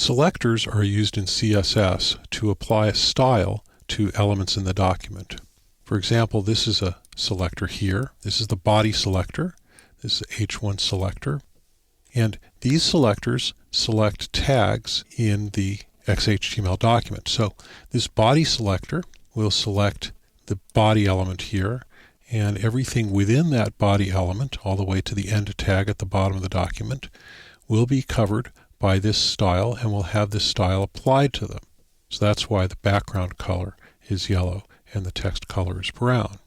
Selectors are used in CSS to apply a style to elements in the document. For example, this is a selector here. This is the body selector. This is H1 selector. And these selectors select tags in the XHTML document. So this body selector will select the body element here, and everything within that body element, all the way to the end tag at the bottom of the document, will be covered by this style and will have this style applied to them. So that's why the background color is yellow and the text color is brown.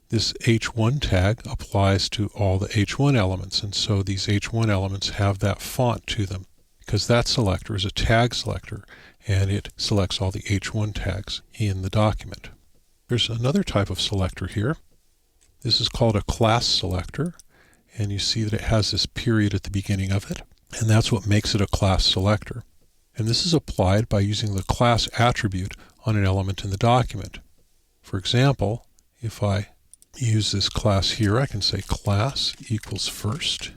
This H1 tag applies to all the H1 elements, and so these H1 elements have that font to them because that selector is a tag selector and it selects all the H1 tags in the document. There's another type of selector here. This is called a class selector, and you see that it has this period at the beginning of it, and that's what makes it a class selector. And this is applied by using the class attribute on an element in the document. For example, if I use this class here, I can say class equals first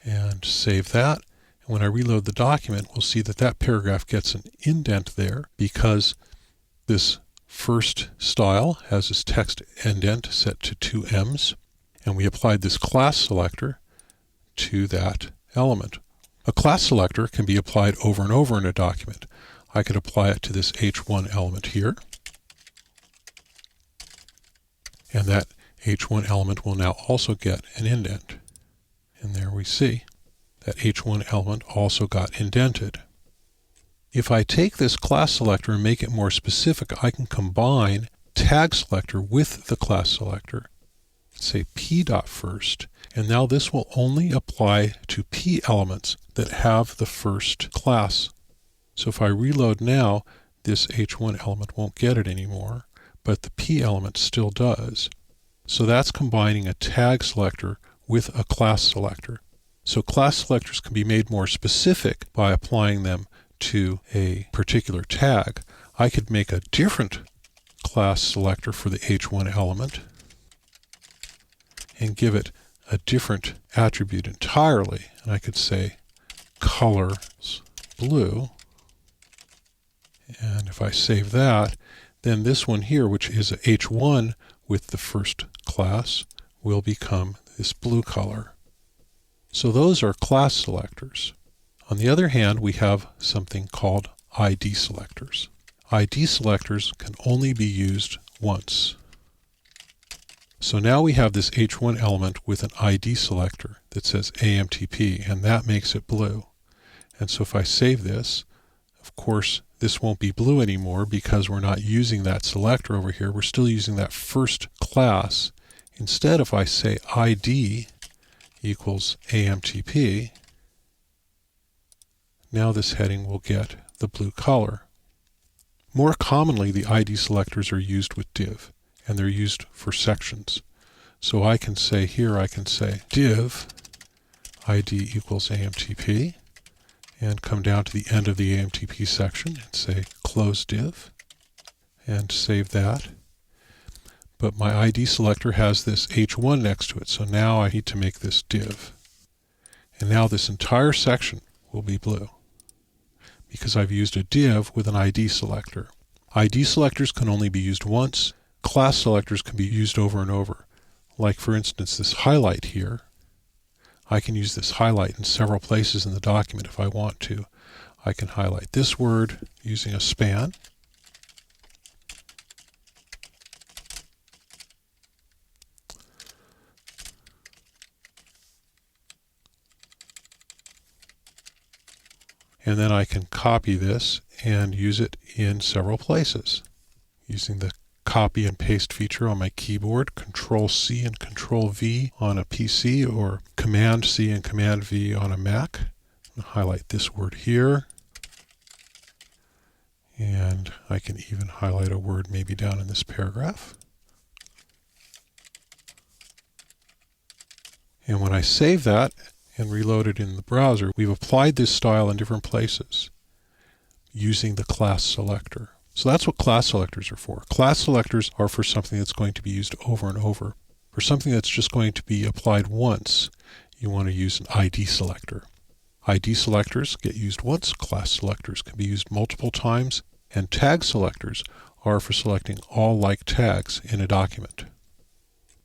and save that. And when I reload the document, we'll see that that paragraph gets an indent there because this first style has this text indent set to 2 M's, and we applied this class selector to that element. A class selector can be applied over and over in a document. I could apply it to this H1 element here, and that H1 element will now also get an indent. And there we see that H1 element also got indented. If I take this class selector and make it more specific, I can combine tag selector with the class selector. Say p.first, and now this will only apply to p elements that have the first class. So if I reload now, this H1 element won't get it anymore, but the p element still does. So that's combining a tag selector with a class selector. So class selectors can be made more specific by applying them to a particular tag. I could make a different class selector for the H1 element and give it a different attribute entirely. And I could say color blue. And if I save that, then this one here, which is a H1 with the first class, will become this blue color. So those are class selectors. On the other hand, we have something called ID selectors. ID selectors can only be used once. So now we have this H1 element with an ID selector that says AMTP, and that makes it blue. And so if I save this, of course, this won't be blue anymore because we're not using that selector over here. We're still using that first class. Instead, if I say ID equals AMTP, now this heading will get the blue color. More commonly, the ID selectors are used with div, and they're used for sections. So I can say here, I can say div ID equals AMTP, and come down to the end of the AMTP section and say close div, and save that. But my ID selector has this H1 next to it, so now I need to make this div. And now this entire section will be blue, because I've used a div with an ID selector. ID selectors can only be used once. Class selectors can be used over and over. Like for instance, this highlight here. I can use this highlight in several places in the document if I want to. I can highlight this word using a span. And then I can copy this and use it in several places using the copy and paste feature on my keyboard, Control-C and Control-V on a PC, or Command-C and Command-V on a Mac. I'll highlight this word here. And I can even highlight a word maybe down in this paragraph. And when I save that and reload it in the browser, we've applied this style in different places using the class selector. So that's what class selectors are for. Class selectors are for something that's going to be used over and over. For something that's just going to be applied once, you want to use an ID selector. ID selectors get used once, class selectors can be used multiple times, and tag selectors are for selecting all like tags in a document.